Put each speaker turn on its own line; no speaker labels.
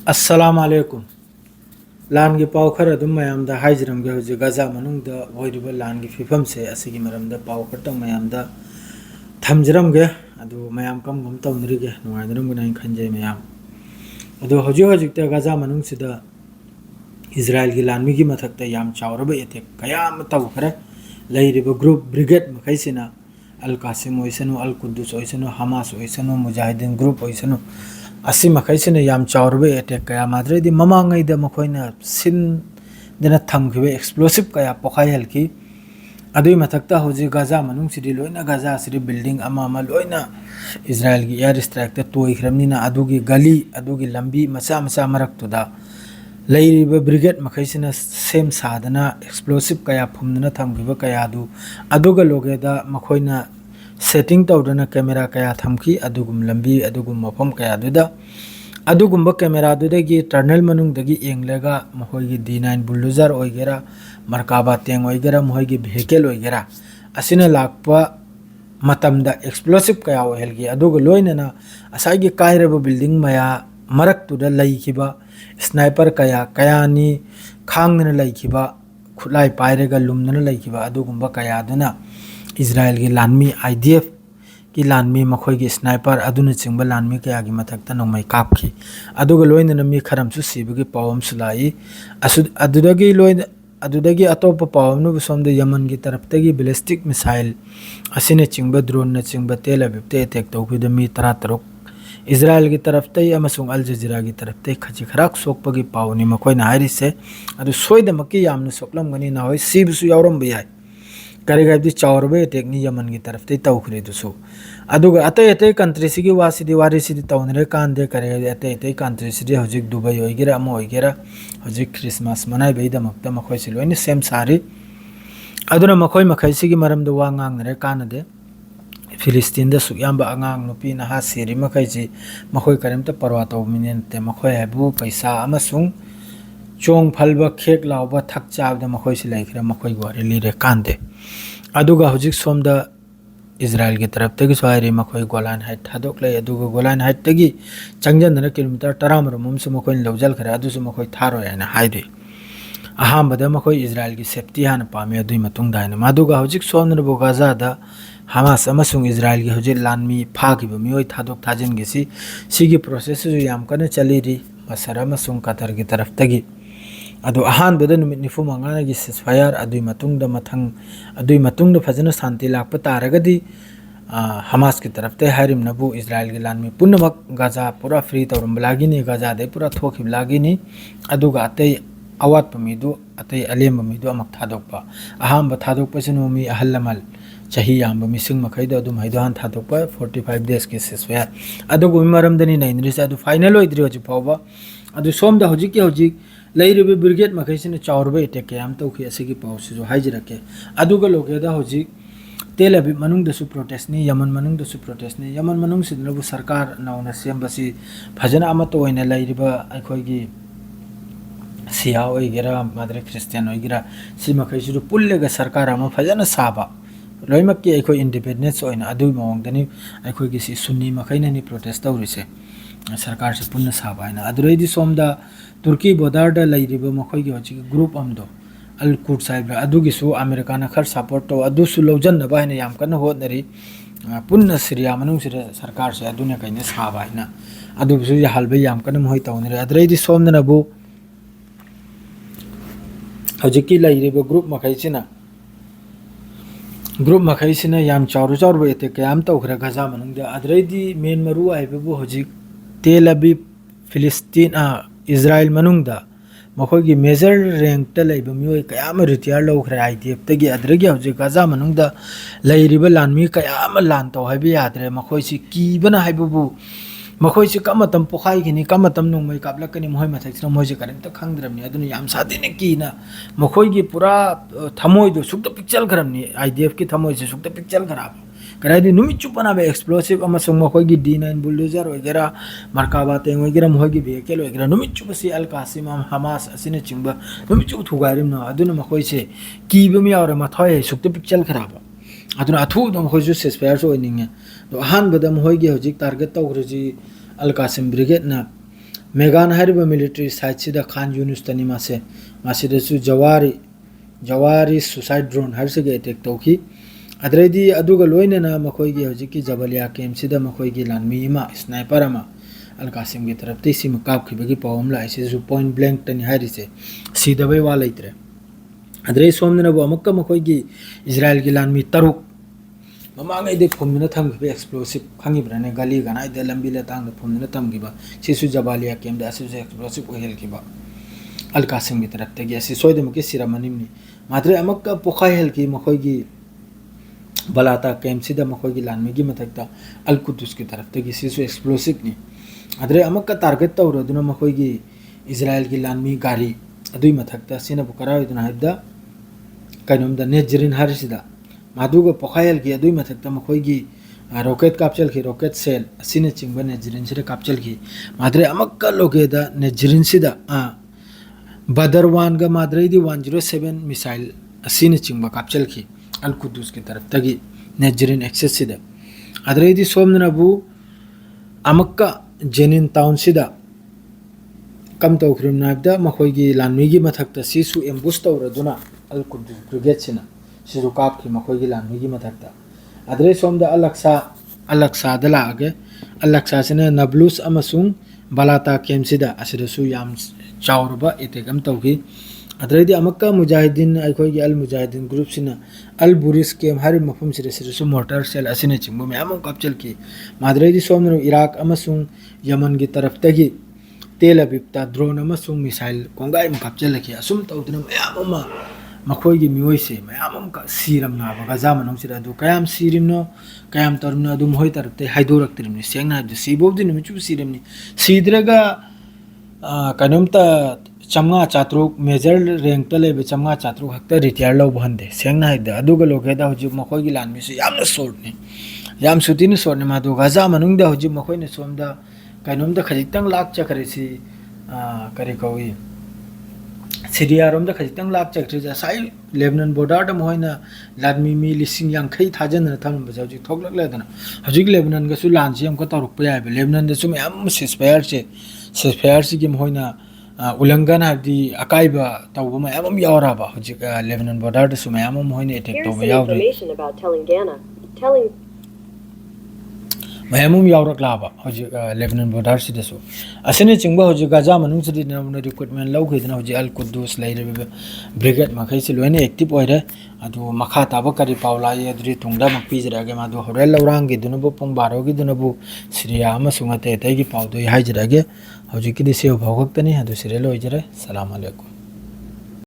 अस्सलाम वालेकुम लान की पाव खर अदुम मयाम दा हाइजरम गे होजे गजा मनुंग दा होइरिबा लान की फिफम से असिगी मरम दा पाव खर तंग मयाम दा थमजरम गे अदु मयाम कम गम तौनरि गे नुआइदरम गुनाइ खंजे मयाम अदु होजे होजिक ता गजा मनुंग सिदा इजराइल की लान की मथक ता याम चावरबा एटेक कयाम तव खरे लैरिबा ग्रुप ब्रिगेड मखैसिना अल कासिम ओइसनु अल कुद्दुस ओइसनु हमास ओइसनु मुजाहिदीन ग्रुप ओइसनु असी मखैसिना याम चावरबा एटेक कया माद्रेदि ममांगैदा मखोइना सिन देना थमखिबे एक्सप्लोसिव कया पोखायल की अदुई मथकता होजी गाजा मनुंग सिदि लोइना गाजा सिदि बिल्डिंग अमा अमा लोइना इजराइल की एयर स्ट्राइक ता तोइख्रमनिना अदुगी गली अदुगी लंबी मचा मचा मरक्तुदा लैरिबा ब्रिगेड मखैसिना सेम सादना एक्सप्लोसिव कया फुमदना थमखिबा कया अदुगा लोगेदा मखोइना सेटिंग तौदना कैमरा कया थमखि अदुगुम लंबी अदुगुम मफम कया दुदा अदुगुम्बा कैमरा दुदगी टर्नल मनुंगदगी एंगलेगा मखोइगी D9 बुलडोजर ओइगेरा मरकाबा तेंग ओइगेरा मखोइगी भेहिकल ओइगेरा असिना लाकपा मतमदा एक्सप्लोसिव कया ओहेलगी अदुगा लोइनना असाइगी काइरबा बिल्डिंग मया मरक्तुदा लैखिबा स्नाइपर कया कयानी खांगना लैखिबा खुलाई पाइरेगा लुमना लैखिबा अदुगुम्बा कया दुना इजराइल की लानमी IDF की लानमी मखोई की स्नाइपर अदुन चिंग लानमी कया की मथकता नोंमै कापखी अदुगा लोइनना मी खरमसु सिबगी पावम सुलाई अदुदगी लोइन अदुदगी अतोप पावमनु सोमदे यमन की तरफतगी बैलिस्टिक मिसाइल असिने चिंग ड्रोन न चिंग तेल अबिबते अटैक तौखिद मी 13 इजराइल की तरफतै अमसुंग अल जजीरा की तरफतै खची खराक सोकपगी पावनी मखोइना हारिसे अदु सोइदमकी यामनु सोकलमगनी नाहोय सिबसु यावरम याय करेगाबदी चावरबे टेक्नी यमन की तरफ ते तौखरे दुसु अदुगा अतै अतै कंट्री सिगी वासिदी वारिसिदी तौनरे कांदे करेगाबदी अतै अतै कंट्री सिदी हजिक दुबई ओइगेरा अम ओइगेरा हजिक क्रिसमस मनाइ बेदा मक्ता मखोइ सिलोइनि सेम सारी अदुना मखोइ मखैसिगी मरमद वा ngangnare कानदे फिलिस्तीन दा सुयाम्बा अंगांग नुपी नहा सेरि मखैसि मखोइ करेमता परवा तौमिनेनते मखोइ हाबु पैसा अमसुंग चोंग फलबा खेक लावबा थक चाबदा मखोइ सि लाइखरा मखोइ वारे लिरे कांदे अदुगा हुजिक सोमदा इजराइल की तरफ तगी स्वाइरे मखोइ गोलान हाइट थादोकले अदुगा गोलान हाइट तगी चंगजनना किलोमीटर 13 मरमुमसु मखोइ लौजल खरे अदुसु मखोइ थारो याना हाइरे अहामबदा मखोइ इजराइल की सेफ्टी हाना पामे अदुइ मतुंग दाइना मादुगा हुजिक सोमना बोगाजादा हमास अमसुंग इजराइल की हुजिक लानमी फागिबा मियोइ थादोक थाजिन गिसि सिगी प्रोसेस जु याम कने चलीरी मसर अमसुंग कतर की तरफ तगी अदु अहानबदा नुमित निफु मंगानागी सिसफायर अदुइ मतुंग फजना शांति लाकपा तारगदी हमास की तरफ ते हारिमनबु इजराइल की लानमी पुनमक गाजा पूरा फ्री तौरमबलागिनी गाजा दे पूरा थोखिबलागिनी अदुगा अतै अवात पमिदु अतै अलेम पमिदु अमक थादोकपा अहाम थादोकपसिनु मी अहल्लमल चाही याम मिसिंग मखैदो अदु मैदान थादोकपा 45 डेज के सिसफायर अदुगु मरमदनी नैनरिस अदु फाइनल ओइद्रि होजि फावबा अदु सोमदा होजिक लैरिबे ब्रिगेड मखैसिना चावरबे अटैक कयाम तौखि असिगी पावसि जो हाइजरके अदुगा लोगेदा होजिक तेल अबिब मनुंगदसु प्रोटेस्टनी यमन मनुंगदसु प्रोटेस्टनी यमन मनुंगसिदनबु सरकार नाउना सेमबसि फजना अमत ओइना लैरिबा अखोइगी सिया ओइगेरा मादरे क्रिश्चियन ओइगेरा सि मखैसिदु पुल्लेगा सरकार अमा फजना साबा लोइमक्की अखोइ इंडिपेंडेंस ओइना अदुइ मवंगदनी अखोइगी सि सुन्नी मखैनानि प्रोटेस्ट तौरिसे सरकार से पुनः साबा हैना अदुरैदि सोमदा तुर्की बॉर्डर दा लैरिबा मखोइगी होजिक ग्रुप अमदो अल कुर्द साइब अदुगिसु अमेरिका ना खर सपोर्ट तो अदुसु लौजन्नबा हैना याम कन होदनरी पुनः सीरिया मनुंगसिदा सरकार से अदुने कैने साबा हैना अदुबसु हलबे याम कन मोहि तौनरे अदुरैदि सोमदनबु होजिकी लैरिबा ग्रुप मखैसिना याम चावरु चावरु एते कयाम तौखरा गजा मनुंगदा अदुरैदि मेन मरु आइबबु होजिक तेल अबीब फिलिस्तीन इजराइल मनुंगदा मखोइगी मेजर रैंक ता लैबा मियोइ कयाम रिटायर लौखरे IDF तगी अदरगी होजिक गजा मनुंगदा लैरिबा लानमी कयाम लान तौ हाइबे यादरे मखोइसि कीबना हाइबबु मखोइसि कमतम पोखाइगिनी कमतम नोंमै कापलकनी मोहि मथैसना मोइसे करेमता खंगद्रमनी अदुनि याम सादिने कीना मखोइगी पूरा थमोइदो सुक्ता पिक्चल खरमनी IDF की थमोइसे सुक्ता पिक्चल खराब कराइदि नुमित चुपनाबे एक्सप्लोसिव अमसुंग मखोइगी D9 बुलडोजर ओइगेरा मरकाबा तेंग ओइगेरा मोहिगी भेहिकल ओइगेरा नुमित चुपसि अल कासिम हमास असिने चिंबा नुमित चुप थुगारिमना अदुना मखोइसे कीबमी यावरे मथोय सुक्ता पिक्चल खराब अदुना अथु दम खोजु सेसफायर ओइनिंगे तो अहानबदा मोहिगी होजिक टारगेट तौग्रजी अल कासिम ब्रिगेड ना मेगान हारिबा मिलिटरी साइट सिदा खान यूनुस तनी मासे मासिदसु जवारी सुसाइड ड्रोन हरसगे अटैक तौखी अदरेदी अदुगा लोइनेना मखोइगी हजिकी जबलिया कैम सिदा मखोइगी लानमी मा स्नाइपर अमा अल कासिम की तरफ तेसी में कापखिबगी पावम लाइसे जो पॉइंट ब्लैंक तनी हारिसे सीदबे वा लेतरे अदरे सोमनबो अमक्का मखोइगी इजराइल की लानमी तरुक ममांगैदे फुमना थमखिबे एक्सप्लोसिव खंगिब्राने गली गनाइदे लंबी लतांग फुमना थमखिबा सिसु जबालिया केम दा सिसु एक्सप्लोसिव ओहेलखिबा अल कासिम की तरफ तगी असि सोइदमके सिरामनिमनि मात्रे अमक्का पोखाहेलखि मखोइगी बलाता केम सिदा मखोइगी लानमीगी मथक्ता अल कुदुस की तरफ तगी सिसु एक्सप्लोसिव नि अदरे अमक्का टारगेट तौरदुना मखोइगी इजराइल की लानमी गाड़ी अदुई मथक्ता सिना बुकराइदुना हाइदा कइनोमदा नेजरिन हारिसिदा मादुगा पोखायल की अदुई मथक्ता मखोइगी रॉकेट कापचल की रॉकेट सेल असिने चिंगबा नेजरिन सिदा कापचल की माद्रे अमक्का लोगेदा नेजरिन सिदा बदर वान गा माद्रेदी 107 मिसाइल असिने चिंगबा कापचल की अल कुदुस की तरफ तगी नेजरिन एक्सेस सिदा अदरेदी सोमनबु अमक्का जेनिन टाउन सिदा कम तौख्रिम नाइबदा मखोइगी लानमीगी मथक्ता सिसु एम्बुश तौरदुना अल कुदुस ब्रिगेड सिना सिसु कापखि मखोइगी लानमीगी मथक्ता अदरे सोमदा अलक्सा दला आगे अलक्सा सिना नबलुस अमसुंग बलाता केम सिदा असिदसु याम चाउरबा एटेक अम तौखि अदरेदी अमक्का मुजाहिदीन अखोइगी अल मुजाहिदीन ग्रुप सिना अल बुरिस केम हारि मफम सिदसु मोटर सेल असिने चिंगबो मैम कापचल की माद्रेदी सोमनो इराक अमसुंग यमन की तरफ तगी तेल अबिबता ड्रोन अमसुंग मिसाइल कोंगाई कापचल की असुम तौदना मैम मखोइगी मियोइसे मैम का सीरम नाबा गजा मनों सिदा दु कयाम सीरिमनो कयाम तरमनो अदु मोय तरते हाइदोरक्तिरिमनि सेंगना दु सीबोबदि निमिचु सीरिमनि सीद्रगा कनोमता चमगा चात्रुक मेजर रैंक ता लेबे चमगा चात्रुक हक्ता रिटायर लो बहंदे सेंगना हाइदा अदुगा लोगेदा हुजि मखोइगी लानमिसे यामना सोरनि याम सुतिनि सोरनि मादु गजा मनुंगदा हुजि मखोइने सोमदा कनोमदा खजितंग लाख चकरेसी करे कौई सीरिया रोम खजितंग लाख चक्रे साई लेबनान बॉर्डर मोहना लादमी मी लिसिंग यांखै थाजन थम बजाउजी थोकलकलेदना हजिक लेबनान गसु लानसी हमको तरुप याबे लेबनान दसु मैम सिसफायर से की मोहना उल्लंघन हादी अकाइबा तौबा मैम यावराबा हजिक लेबनान बॉर्डर दसु मैम मोहना अटैक तौबा यावरे मैम यावरकलाबा हजिक लेबनान बॉर्डर सिदसु असिने चिंगबा हजिक गाजा मनुंग सिदि नमना रिक्रूटमेंट लौखिदना हजिक अल कुद्दुस लैरबे ब्रिगेड मखैसे लोइने एक्टिव ओइरे अदु मखा ताबा करि पावलाय अदुरि तुंगदा मक्पिजरागे मादु होरेल लौरांगी दुनबो पुंग 12 गी दुनबु सिरिया अमसुंग अते अतैगी पावदो हाइजरागे हजिक किदि सेव भौगक्तनि अदु सिरे लोइजरे सलाम अलैकुम।